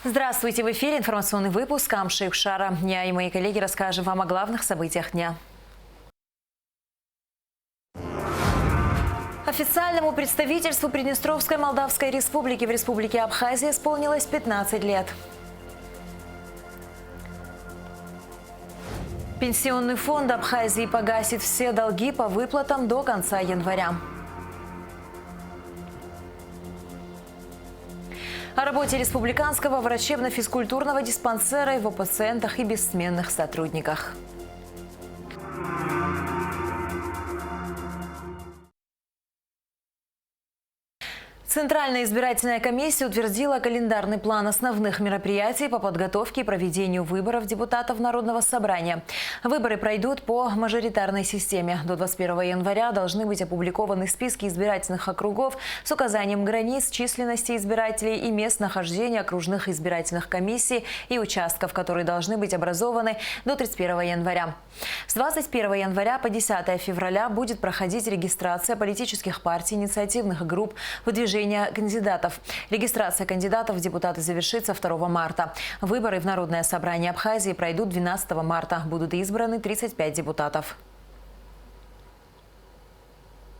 Здравствуйте! В эфире информационный выпуск Амши Укшара. Я и мои коллеги расскажем вам о главных событиях дня. Официальному представительству Приднестровской Молдавской Республики в Республике Абхазия исполнилось 15 лет. Пенсионный фонд Абхазии погасит все долги по выплатам до конца января. О работе республиканского врачебно-физкультурного диспансера, его пациентах и бессменных сотрудниках. Центральная избирательная комиссия утвердила календарный план основных мероприятий по подготовке и проведению выборов депутатов Народного собрания. Выборы пройдут по мажоритарной системе. До 21 января должны быть опубликованы списки избирательных округов с указанием границ, численности избирателей и мест нахождения окружных избирательных комиссий и участков, которые должны быть образованы до 31 января. С 21 января по 10 февраля будет проходить регистрация политических партий, инициативных групп, выдвижение кандидатов. Регистрация кандидатов в депутаты завершится 2 марта. Выборы в Народное собрание Абхазии пройдут 12 марта. Будут избраны 35 депутатов.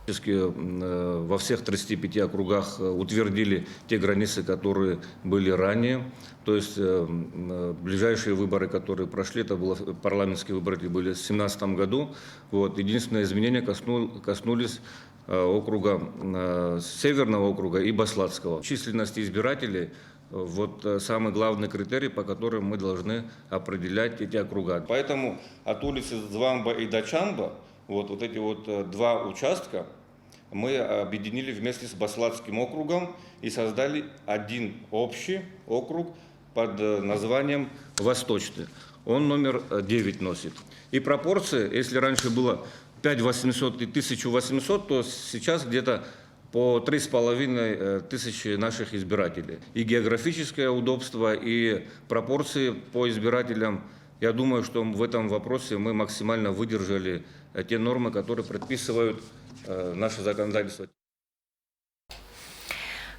Во всех 35 округах утвердили те границы, которые были ранее. То есть ближайшие выборы, которые прошли, это были парламентские выборы, были в 2017 году. Единственное изменение коснулись Северного округа и Баслатского. Численность избирателей – самый главный критерий, по которым мы должны определять эти округа. Поэтому от улицы Звамба и Дачамба эти два участка мы объединили вместе с Баслатским округом и создали один общий округ под названием Восточный. Он номер 9 носит. И пропорции, если раньше было 5800 и 1800, то сейчас где-то по 3500 наших избирателей. И географическое удобство, и пропорции по избирателям. Я думаю, что в этом вопросе мы максимально выдержали те нормы, которые предписывают наше законодательство.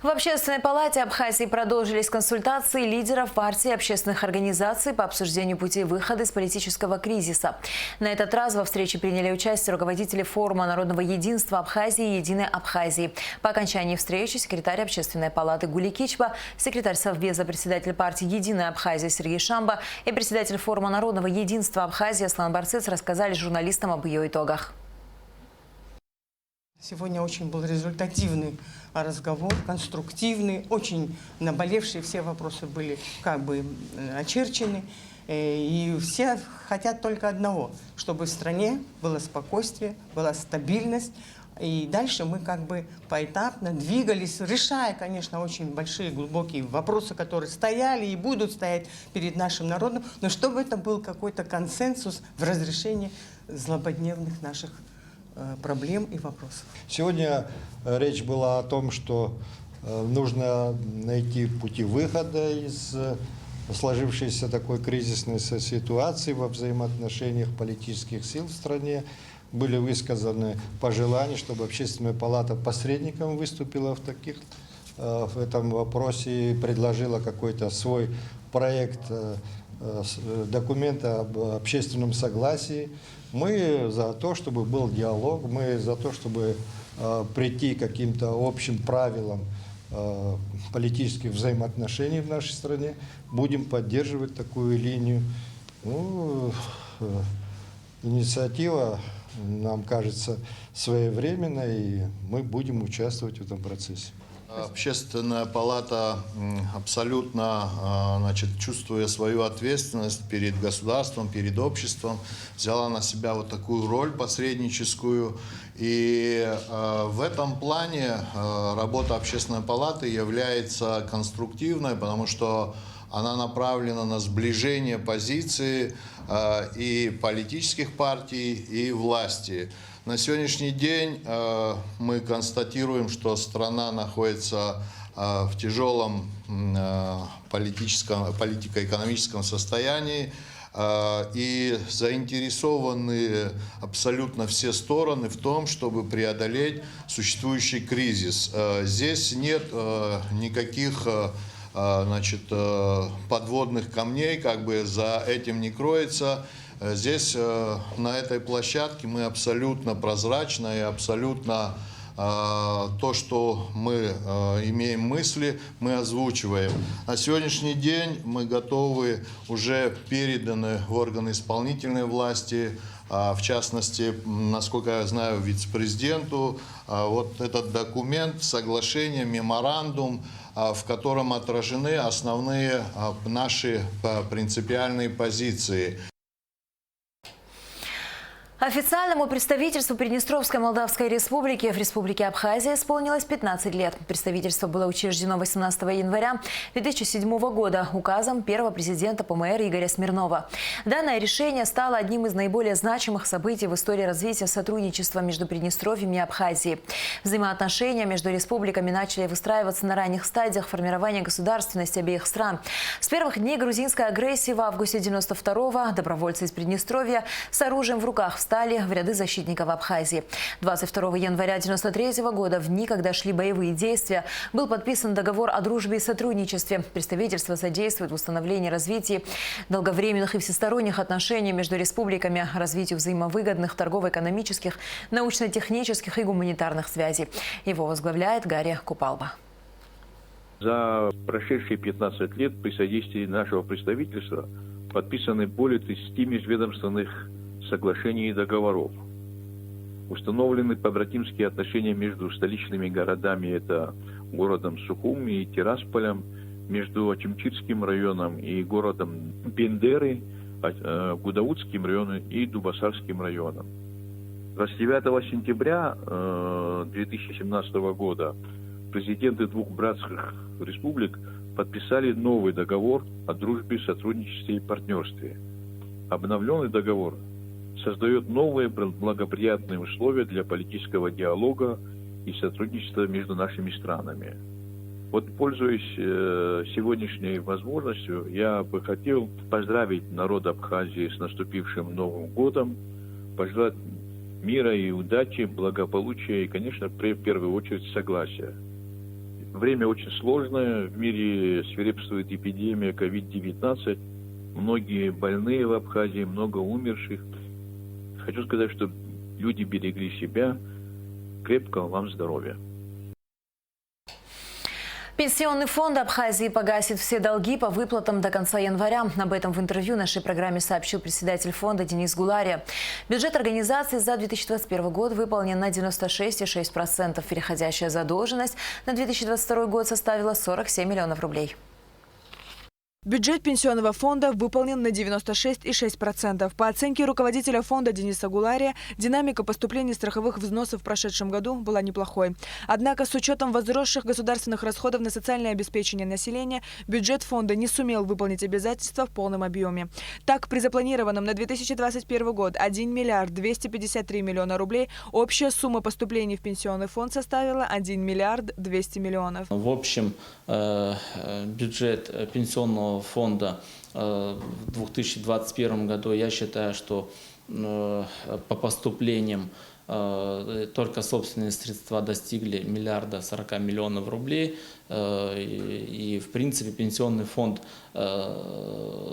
В Общественной палате Абхазии продолжились консультации лидеров партий и общественных организаций по обсуждению путей выхода из политического кризиса. На этот раз во встрече приняли участие руководители форума народного единства Абхазии и Единой Абхазии. По окончании встречи секретарь Общественной палаты Гули Кичба, секретарь Совбеза, председатель партии Единая Абхазия Сергей Шамба и председатель форума народного единства Абхазии Аслан Барцыц рассказали журналистам об ее итогах. Сегодня очень был результативный разговор, конструктивный, очень наболевшие, все вопросы были очерчены. И все хотят только одного, чтобы в стране было спокойствие, была стабильность. И дальше мы поэтапно двигались, решая, конечно, очень большие, глубокие вопросы, которые стояли и будут стоять перед нашим народом, но чтобы это был какой-то консенсус в разрешении злободневных наших проблем и вопросов. Сегодня речь была о том, что нужно найти пути выхода из сложившейся такой кризисной ситуации во взаимоотношениях политических сил в стране. Были высказаны пожелания, чтобы Общественная палата посредником выступила в этом вопросе и предложила какой-то свой проект документа об общественном согласии. Мы за то, чтобы был диалог, мы за то, чтобы прийти к каким-то общим правилам политических взаимоотношений в нашей стране. Будем поддерживать такую линию. Инициатива, нам кажется, своевременная, и мы будем участвовать в этом процессе. Общественная палата абсолютно, чувствуя свою ответственность перед государством, перед обществом, взяла на себя такую роль посредническую. И в этом плане работа Общественной палаты является конструктивной, потому что она направлена на сближение позиций и политических партий, и власти. На сегодняшний день мы констатируем, что страна находится в тяжелом политико-экономическом состоянии, и заинтересованы абсолютно все стороны в том, чтобы преодолеть существующий кризис. Здесь нет никаких значит, подводных камней как бы за этим не кроется. Здесь, на этой площадке, мы абсолютно прозрачно и абсолютно то, что мы имеем мысли, мы озвучиваем. На сегодняшний день мы готовы, уже переданы в органы исполнительной власти, в частности, насколько я знаю, вице-президенту, вот этот документ, соглашение, меморандум, в котором отражены основные наши принципиальные позиции. Официальному представительству Приднестровской Молдавской Республики в Республике Абхазия исполнилось 15 лет. Представительство было учреждено 18 января 2007 года указом первого президента ПМР Игоря Смирнова. Данное решение стало одним из наиболее значимых событий в истории развития сотрудничества между Приднестровьем и Абхазией. Взаимоотношения между республиками начали выстраиваться на ранних стадиях формирования государственности обеих стран. С первых дней грузинской агрессии в августе 1992-го добровольцы из Приднестровья с оружием в руках встали в ряды защитников Абхазии. 22 января 1993 года, в дни, когда шли боевые действия, был подписан договор о дружбе и сотрудничестве. Представительство содействует в установлении и развитии долговременных и всесторонних отношений между республиками, развитию взаимовыгодных торгово-экономических, научно-технических и гуманитарных связей. Его возглавляет Гарри Купалба. За прошедшие 15 лет при содействии нашего представительства подписаны более 30 межведомственных соглашений и договоров. Установлены побратимские отношения между столичными городами, это городом Сухум и Тирасполем, между Ачимчирским районом и городом Бендеры, Гудаутским районом и Дубасарским районом. 29 сентября 2017 года президенты двух братских республик подписали новый договор о дружбе, сотрудничестве и партнерстве. Обновленный договор создает новые благоприятные условия для политического диалога и сотрудничества между нашими странами. Вот, пользуясь сегодняшней возможностью, я бы хотел поздравить народ Абхазии с наступившим Новым годом, пожелать мира и удачи, благополучия и, конечно, в первую очередь согласия. Время очень сложное, в мире свирепствует эпидемия COVID-19, многие больные в Абхазии, много умерших. Хочу сказать, что люди берегли себя. Крепкого вам здоровья. Пенсионный фонд Абхазии погасит все долги по выплатам до конца января. Об этом в интервью нашей программе сообщил председатель фонда Денис Гулария. Бюджет организации за 2021 год выполнен на 96,6%. Переходящая задолженность на 2022 год составила 47 миллионов рублей. Бюджет пенсионного фонда выполнен на 96,6%. По оценке руководителя фонда Дениса Гулария, динамика поступлений страховых взносов в прошедшем году была неплохой. Однако с учетом возросших государственных расходов на социальное обеспечение населения, бюджет фонда не сумел выполнить обязательства в полном объеме. Так, при запланированном на 2021 год 1 миллиард 253 миллиона рублей общая сумма поступлений в пенсионный фонд составила 1 миллиард 200 миллионов. В общем, бюджет пенсионного фонда в 2021 году, я считаю, что по поступлениям только собственные средства достигли 1 миллиарда 40 миллионов рублей. И в принципе пенсионный фонд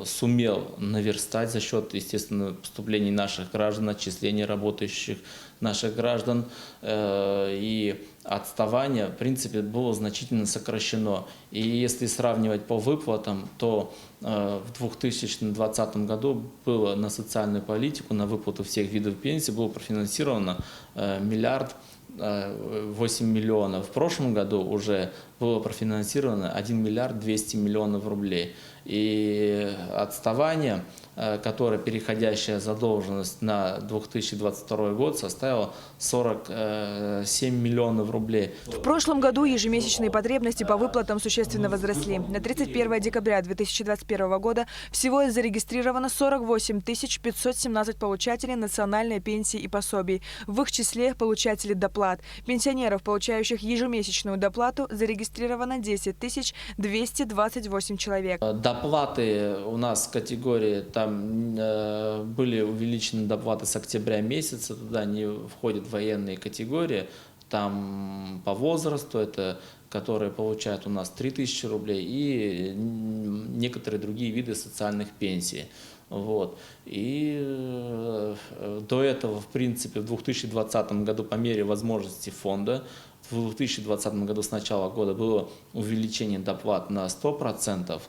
сумел наверстать за счет, естественно, поступлений наших граждан, отчислений работающих наших граждан. И отставание, в принципе, было значительно сокращено. И если сравнивать по выплатам, то в 2020 году было на социальную политику, на выплату всех видов пенсий было профинансировано 1 миллиард 8 миллионов. В прошлом году уже было профинансировано 1 миллиард 200 миллионов рублей. И отставание, которое переходящая задолженность на 2022 год, составила 47 миллионов рублей. В прошлом году ежемесячные потребности по выплатам существенно возросли. На 31 декабря 2021 года всего зарегистрировано 48 517 получателей национальной пенсии и пособий. В их числе получатели доплат. Пенсионеров, получающих ежемесячную доплату, зарегистрировано 10 228 человек. Доплаты у нас в категории, там были увеличены доплаты с октября месяца, туда не входят военные категории, там по возрасту, это которые получают у нас 3000 рублей, и некоторые другие виды социальных пенсий. Вот. И до этого, в принципе, в 2020 году по мере возможностей фонда, в 2020 году с начала года было увеличение доплат на 100%.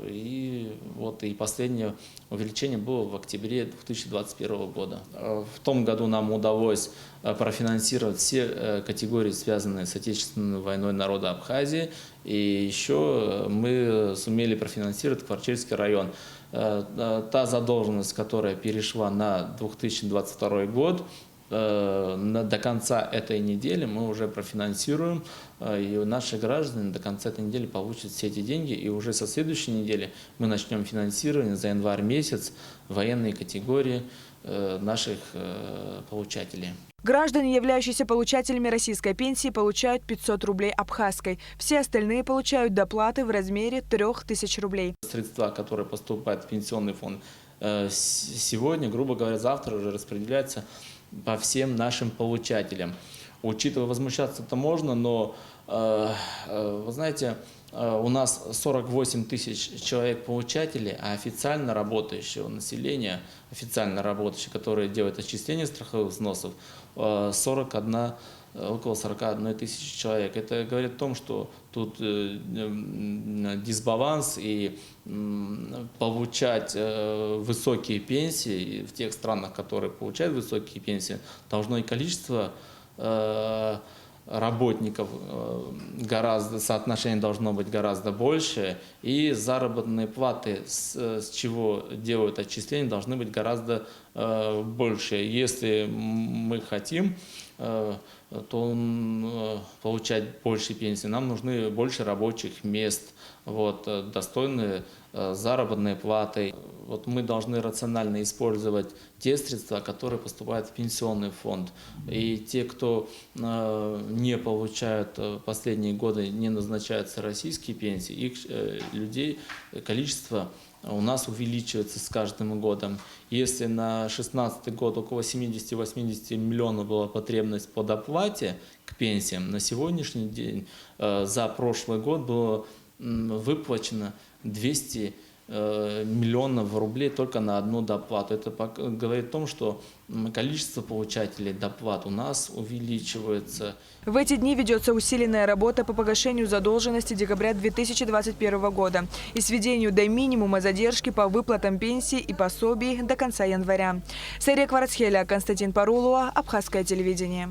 И последнее увеличение было в октябре 2021 года. В том году нам удалось профинансировать все категории, связанные с Отечественной войной народа Абхазии. И еще мы сумели профинансировать Кварчельский район. Та задолженность, которая перешла на 2022 год, до конца этой недели мы уже профинансируем, и наши граждане до конца этой недели получат все эти деньги, и уже со следующей недели мы начнем финансирование за январь месяц военной категории наших получателей. Граждане, являющиеся получателями российской пенсии, получают 500 рублей абхазской. Все остальные получают доплаты в размере 3000 рублей. Средства, которые поступают в пенсионный фонд сегодня, грубо говоря, завтра уже распределяются по всем нашим получателям. Учитывая, возмущаться это можно, но, вы знаете, у нас 48 тысяч человек получателей, а официально работающего населения, которые делают отчисления страховых взносов, около 41 тысячи человек. Это говорит о том, что тут дисбаланс, и получать высокие пенсии в тех странах, которые получают высокие пенсии, должно и количество работников соотношение должно быть гораздо больше, и заработные платы, с чего делают отчисления, должны быть гораздо больше. Если мы хотим получать больше пенсий, нам нужны больше рабочих мест, достойные заработные платы. Мы должны рационально использовать те средства, которые поступают в пенсионный фонд. И те, кто не получают последние годы, не назначаются российские пенсии, их людей количество у нас увеличивается с каждым годом. Если на 2016 год около 70-80 миллионов была потребность по доплате к пенсиям, на сегодняшний день за прошлый год было выплачено 200 миллионов рублей только на одну доплату. Это говорит о том, что количество получателей доплат у нас увеличивается. В эти дни ведется усиленная работа по погашению задолженности декабря 2021 года и сведению до минимума задержки по выплатам пенсий и пособий до конца января. Сария Кварцхеля, Константин Парулуа, Абхазское телевидение.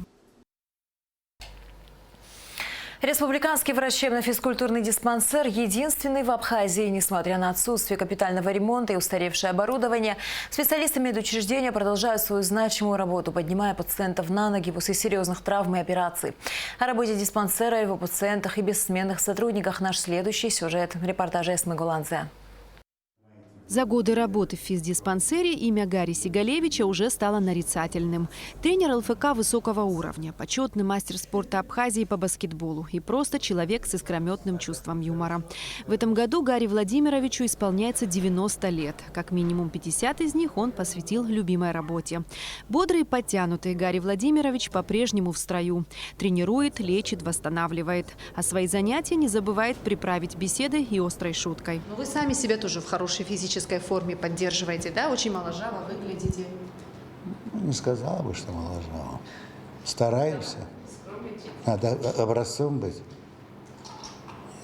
Республиканский врачебно-физкультурный диспансер единственный в Абхазии. Несмотря на отсутствие капитального ремонта и устаревшее оборудование, специалисты медучреждения продолжают свою значимую работу, поднимая пациентов на ноги после серьезных травм и операций. О работе диспансера, его пациентах и бессменных сотрудниках наш следующий сюжет. Репортажа Эсмы Гуланзе. За годы работы в физдиспансере имя Гарри Сигалевича уже стало нарицательным. Тренер ЛФК высокого уровня, почетный мастер спорта Абхазии по баскетболу и просто человек с искрометным чувством юмора. В этом году Гарри Владимировичу исполняется 90 лет. Как минимум 50 из них он посвятил любимой работе. Бодрый и подтянутый Гарри Владимирович по-прежнему в строю. Тренирует, лечит, восстанавливает. А свои занятия не забывает приправить беседой и острой шуткой. Вы сами себя тоже в хорошей физической форме поддерживаете, да? Очень моложаво выглядите. Не сказала бы, что моложаво. Стараемся. Надо образцом быть.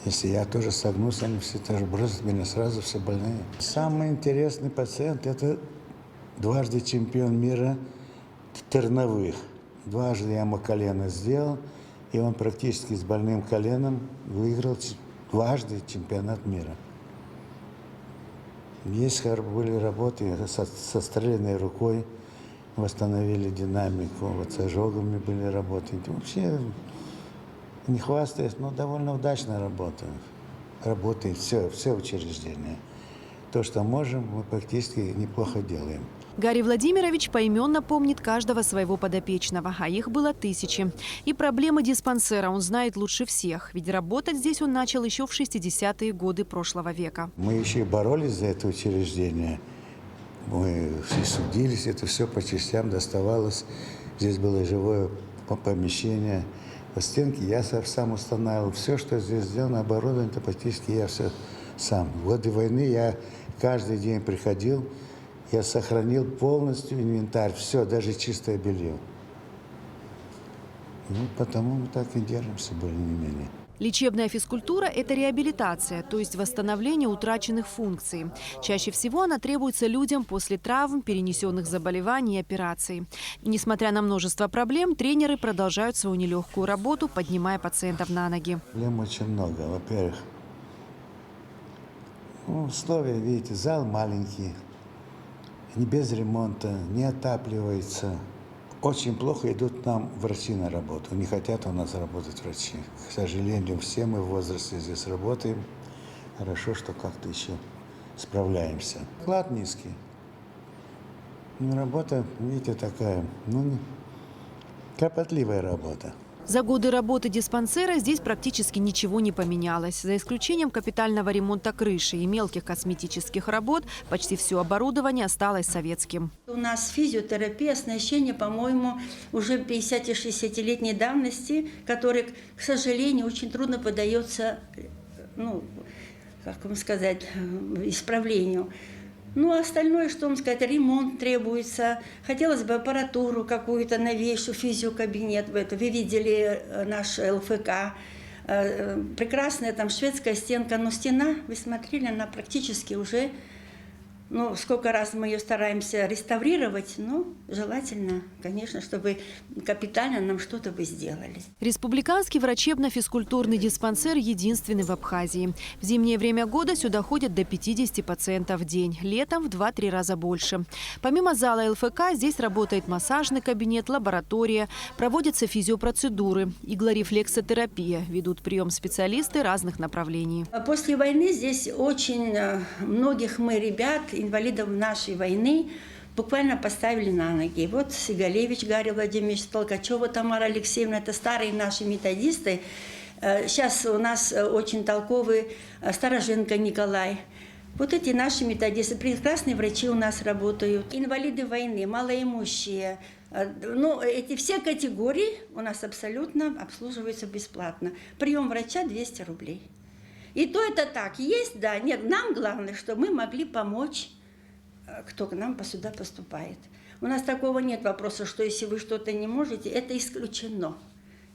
Если я тоже согнусь, они все тоже бросят меня сразу, все больные. Самый интересный пациент – это дважды чемпион мира терновых. Дважды я ему колено сделал, и он практически с больным коленом выиграл дважды чемпионат мира. Есть были работы со стрелянной рукой, восстановили динамику, с ожогами были работы. Вообще, не хвастаюсь, но довольно удачно работаю. Работает все учреждения. То, что можем, мы практически неплохо делаем. Гарри Владимирович поименно помнит каждого своего подопечного, а их было тысячи. И проблемы диспансера он знает лучше всех, ведь работать здесь он начал еще в 60-е годы прошлого века. Мы еще и боролись за это учреждение. Мы все судились, это все по частям доставалось. Здесь было живое помещения, по стенке я сам устанавливал. Все, что здесь сделано, оборудование, это практически я все сам. В годы войны я каждый день приходил, я сохранил полностью инвентарь, все, даже чистое белье. Ну, потому мы так и держимся более-менее. Лечебная физкультура – это реабилитация, то есть восстановление утраченных функций. Чаще всего она требуется людям после травм, перенесенных заболеваний и операций. Несмотря на множество проблем, тренеры продолжают свою нелегкую работу, поднимая пациентов на ноги. Проблем очень много. Во-первых, условия, видите, зал маленький, не без ремонта, не отапливается. Очень плохо идут нам врачи на работу. Не хотят у нас работать врачи. К сожалению, все мы в возрасте здесь работаем. Хорошо, что как-то еще справляемся. Оклад низкий. Работа, видите, такая, кропотливая работа. За годы работы диспансера здесь практически ничего не поменялось. За исключением капитального ремонта крыши и мелких косметических работ, почти все оборудование осталось советским. У нас физиотерапия, оснащение, по-моему, уже 50- и 60-летней давности, которое, к сожалению, очень трудно поддается, как вам сказать, исправлению. Ну, остальное, что вам сказать, ремонт требуется. Хотелось бы аппаратуру какую-то новейшую, физиокабинет. Вы видели наш ЛФК. Прекрасная там шведская стенка, но стена, вы смотрели, она практически уже, сколько раз мы ее стараемся реставрировать, желательно, конечно, чтобы капитально нам что-то бы сделали. Республиканский врачебно-физкультурный диспансер единственный в Абхазии. В зимнее время года сюда ходят до 50 пациентов в день, летом в 2-3 раза больше. Помимо зала ЛФК здесь работает массажный кабинет, лаборатория, проводятся физиопроцедуры, иглорефлексотерапия, ведут прием специалисты разных направлений. После войны здесь очень многих мы ребят, инвалидов нашей войны, буквально поставили на ноги. Вот Сигалевич Гарри Владимирович, Толкачева Тамара Алексеевна, это старые наши методисты. Сейчас у нас очень толковый Староженко Николай. Вот эти наши методисты, прекрасные врачи у нас работают. Инвалиды войны, малоимущие. Эти все категории у нас абсолютно обслуживаются бесплатно. Прием врача 200 рублей. И то это так, есть, да, нет, нам главное, чтобы мы могли помочь, кто к нам сюда поступает. У нас такого нет вопроса, что если вы что-то не можете, это исключено.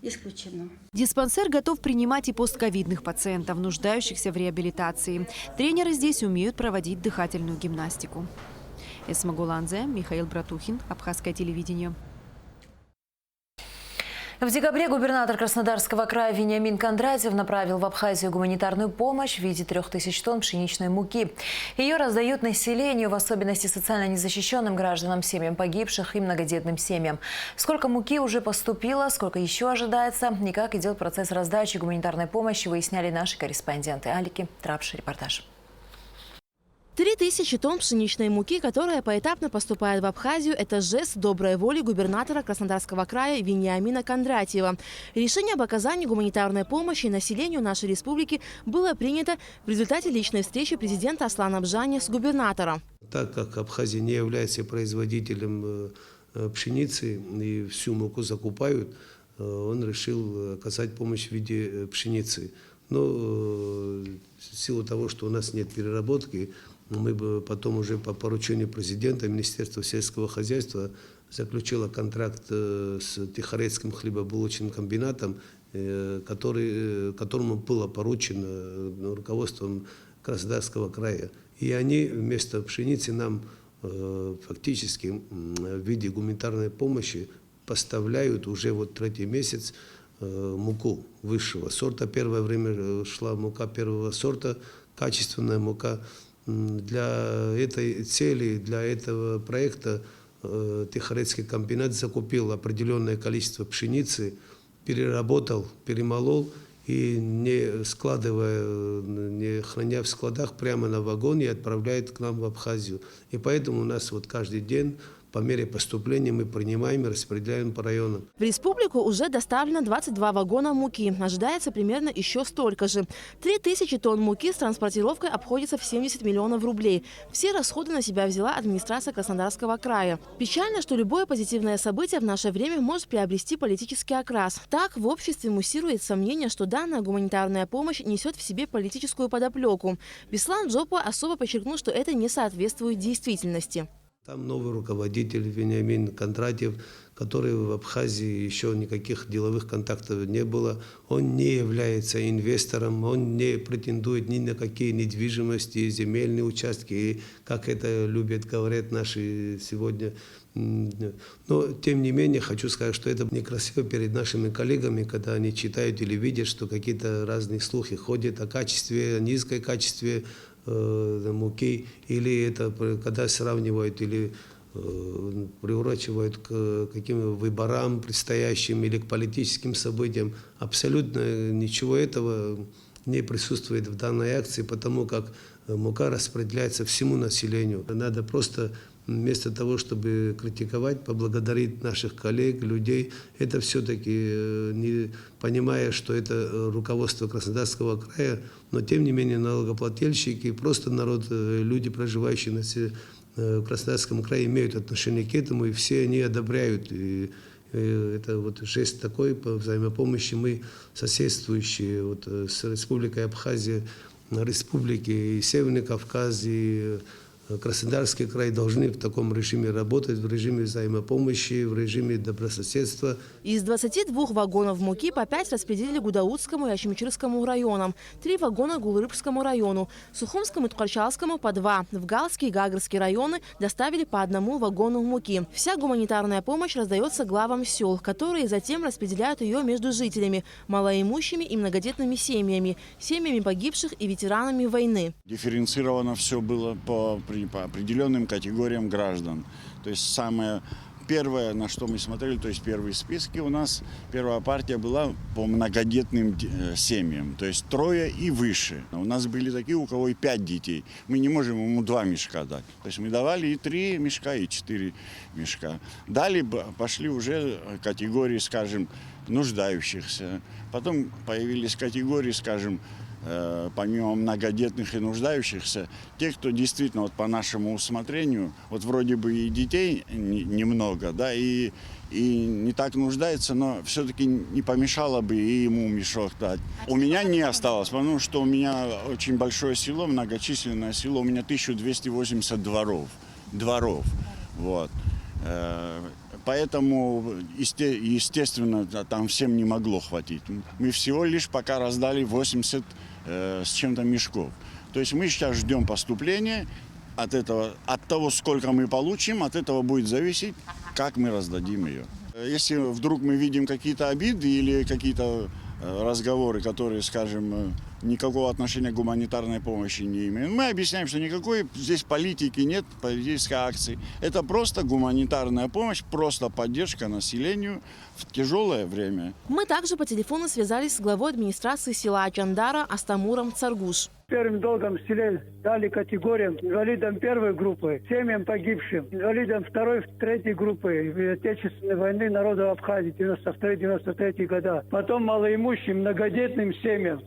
Исключено. Диспансер готов принимать и постковидных пациентов, нуждающихся в реабилитации. Тренеры здесь умеют проводить дыхательную гимнастику. Эсма Гуланзе, Михаил Братухин, Абхазское телевидение. В декабре губернатор Краснодарского края Вениамин Кондратьев направил в Абхазию гуманитарную помощь в виде 3000 тонн пшеничной муки. Ее раздают населению, в особенности социально незащищенным гражданам, семьям погибших и многодетным семьям. Сколько муки уже поступило, сколько еще ожидается и как идет процесс раздачи гуманитарной помощи, выясняли наши корреспонденты. Алики Трапши, репортаж. 3000 тонн пшеничной муки, которая поэтапно поступает в Абхазию, это жест доброй воли губернатора Краснодарского края Вениамина Кондратьева. Решение об оказании гуманитарной помощи населению нашей республики было принято в результате личной встречи президента Аслана Бжани с губернатором. Так как Абхазия не является производителем пшеницы и всю муку закупают, он решил оказать помощь в виде пшеницы. Но в силу того, что у нас нет переработки, мы бы потом уже по поручению президента Министерства сельского хозяйства заключило контракт с Тихорецким хлебобулочным комбинатом, которому было поручено руководством Краснодарского края. И они вместо пшеницы нам фактически в виде гуманитарной помощи поставляют уже вот третий месяц муку высшего сорта. Первое время шла мука первого сорта, качественная мука. Для этой цели, для этого проекта Тихорецкий комбинат закупил определенное количество пшеницы, переработал, перемолол и не складывая, не храня в складах, прямо на вагоне отправляет к нам в Абхазию. И поэтому у нас вот каждый день по мере поступления мы принимаем и распределяем по районам. В республику уже доставлено 22 вагона муки. Ожидается примерно еще столько же. 3000 тонн муки с транспортировкой обходится в 70 миллионов рублей. Все расходы на себя взяла администрация Краснодарского края. Печально, что любое позитивное событие в наше время может приобрести политический окрас. Так, в обществе муссирует сомнение, что данная гуманитарная помощь несет в себе политическую подоплеку. Беслан Джопа особо подчеркнул, что это не соответствует действительности. Там новый руководитель Вениамин Кондратьев, который в Абхазии еще никаких деловых контактов не было. Он не является инвестором, он не претендует ни на какие недвижимости, земельные участки, и, как это любят говорить наши сегодня. Но, тем не менее, хочу сказать, что это некрасиво перед нашими коллегами, когда они читают или видят, что какие-то разные слухи ходят о качестве, о низком качестве муки, или это когда сравнивают или приурочивают к каким выборам предстоящим или к политическим событиям. Абсолютно ничего этого не присутствует в данной акции, потому как мука распределяется всему населению. Надо просто вместо того, чтобы критиковать, поблагодарить наших коллег, людей, это все-таки, не понимая, что это руководство Краснодарского края, но тем не менее налогоплательщики, просто народ, люди, проживающие в Краснодарском крае, имеют отношение к этому, и все они одобряют. И это вот жест такой по взаимопомощи. Мы соседствующие вот с Республикой Абхазия, Республики Северный Кавказ и Краснодарский край должны в таком режиме работать, в режиме взаимопомощи, в режиме добрососедства. Из 22 вагонов муки по 5 распределили Гудаутскому и Ачимчирскому районам, 3 вагона Гулрыбскому району, Сухумскому и Ткачалскому по 2, в Галский и Гагарский районы доставили по 1 вагону муки. Вся гуманитарная помощь раздается главам сел, которые затем распределяют ее между жителями, малоимущими и многодетными семьями, семьями погибших и ветеранами войны. Дифференцировано все было по определенным категориям граждан. То есть самое первое, на что мы смотрели, то есть первые списки у нас, первая партия была по многодетным семьям, то есть 3 и выше. У нас были такие, у кого и 5 детей. Мы не можем ему 2 мешка дать. То есть мы давали и 3 мешка, и 4 мешка. Далее пошли уже категории, скажем, нуждающихся. Потом появились категории, скажем, помимо многодетных и нуждающихся, те, кто действительно вот по нашему усмотрению, вот вроде бы и детей немного, да, и не так нуждается, но все-таки не помешало бы и ему мешок дать. У меня не осталось, потому что у меня очень большое село, многочисленное село, у меня 1280 дворов, вот. Поэтому, естественно, там всем не могло хватить. Мы всего лишь пока раздали 80 с чем-то мешков. То есть мы сейчас ждем поступления. От того, сколько мы получим, от этого будет зависеть, как мы раздадим ее. Если вдруг мы видим какие-то обиды или какие-то разговоры, которые, скажем, никакого отношения к гуманитарной помощи не имеют, мы объясняем, что никакой здесь политики нет, политической акции. Это просто гуманитарная помощь, просто поддержка населению в тяжелое время. Мы также по телефону связались с главой администрации села Ачандара Астамуром Царгуш. Первым долгом в селе дали категориям: инвалидам 1 группы, семьям погибшим, инвалидам 2-й, 3-й группы Отечественной войны народа Абхазии 92-93 года. Потом малоимущим, многодетным семьям.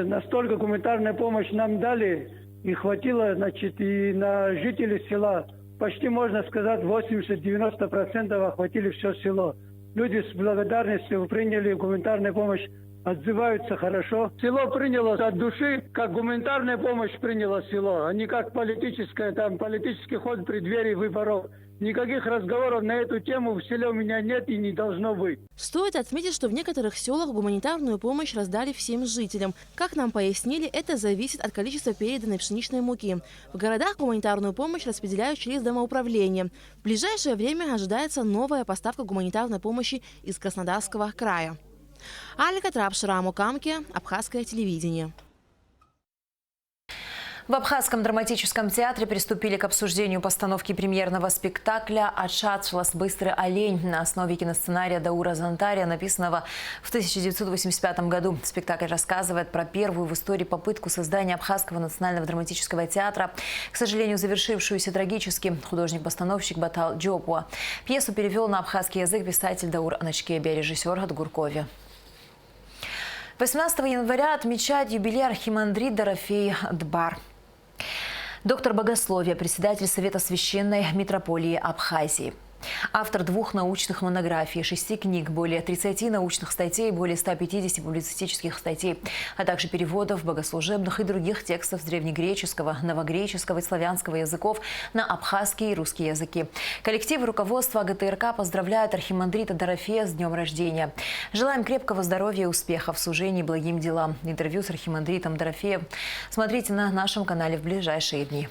Настолько гуманитарную помощь нам дали, и хватило, значит, и на жителей села. Почти, можно сказать, 80-90% охватили все село. Люди с благодарностью приняли гуманитарную помощь, отзываются хорошо. Село приняло от души, как гуманитарная помощь приняло село, а не как политическая, там политический ход в преддверии выборов. Никаких разговоров на эту тему в селе у меня нет и не должно быть. Стоит отметить, что в некоторых селах гуманитарную помощь раздали всем жителям. Как нам пояснили, это зависит от количества переданной пшеничной муки. В городах гуманитарную помощь распределяют через домоуправление. В ближайшее время ожидается новая поставка гуманитарной помощи из Краснодарского края. Алика Трапшира, Мукамке, Абхазское телевидение. В Абхазском драматическом театре приступили к обсуждению постановки премьерного спектакля «Ачатшлас. Быстрый олень» на основе киносценария Даура Зантария, написанного в 1985 году. Спектакль рассказывает про первую в истории попытку создания Абхазского национального драматического театра, к сожалению, завершившуюся трагически. Художник-постановщик Батал Джопуа. Пьесу перевел на абхазский язык писатель Даур Аначкеби, режиссер Гуркови. 18 января отмечает юбилей архимандрит Дорофей Дбар. Доктор богословия, председатель Совета священной митрополии Абхазии. Автор 2 научных монографий, 6 книг, более 30 научных статей, более 150 публицистических статей, а также переводов богослужебных и других текстов с древнегреческого, новогреческого и славянского языков на абхазский и русский языки. Коллектив и руководство ГТРК поздравляют архимандрита Дорофея с днем рождения. Желаем крепкого здоровья и успехов в служении и благим делам. Интервью с архимандритом Дорофеем смотрите на нашем канале в ближайшие дни.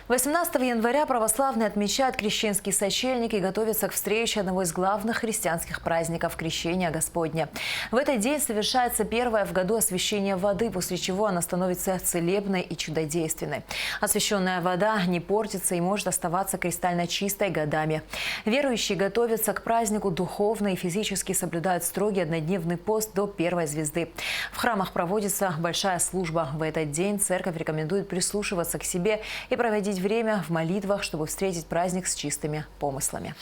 18 января православные отмечают крещенский сочельник и готовятся к встрече одного из главных христианских праздников – Крещения Господня. В этот день совершается первое в году освящение воды, после чего она становится целебной и чудодейственной. Освященная вода не портится и может оставаться кристально чистой годами. Верующие готовятся к празднику духовно и физически, соблюдают строгий однодневный пост до первой звезды. В храмах проводится большая служба. В этот день церковь рекомендует прислушиваться к себе и проводить время в молитвах, чтобы встретить праздник с чистыми помыслами.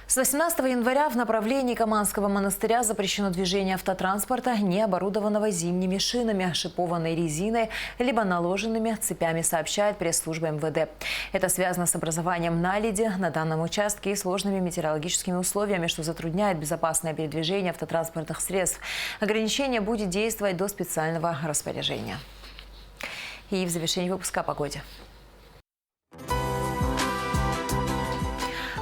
С 18 января в направлении Каманского монастыря запрещено движение автотранспорта, не оборудованного зимними шинами, шипованной резиной, либо наложенными цепями, сообщает пресс-служба МВД. Это связано с образованием наледи на данном участке и сложными метеорологическими условиями, что затрудняет безопасное передвижение автотранспортных средств. Ограничение будет действовать до специального распоряжения. И в завершении выпуска о погоде.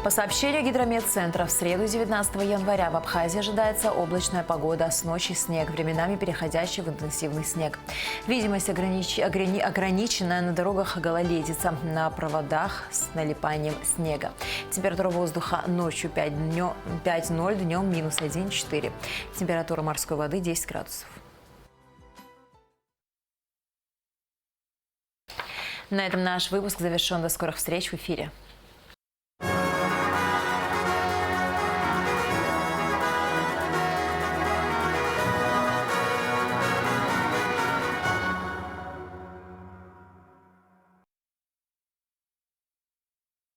По сообщению Гидрометцентра, в среду 19 января в Абхазии ожидается облачная погода, с ночи снег, временами переходящий в интенсивный снег. Видимость ограниченная, на дорогах гололедица, на проводах с налипанием снега. Температура воздуха ночью 5-0, днем минус 1-4. Температура морской воды 10 градусов. На этом наш выпуск завершен. До скорых встреч в эфире.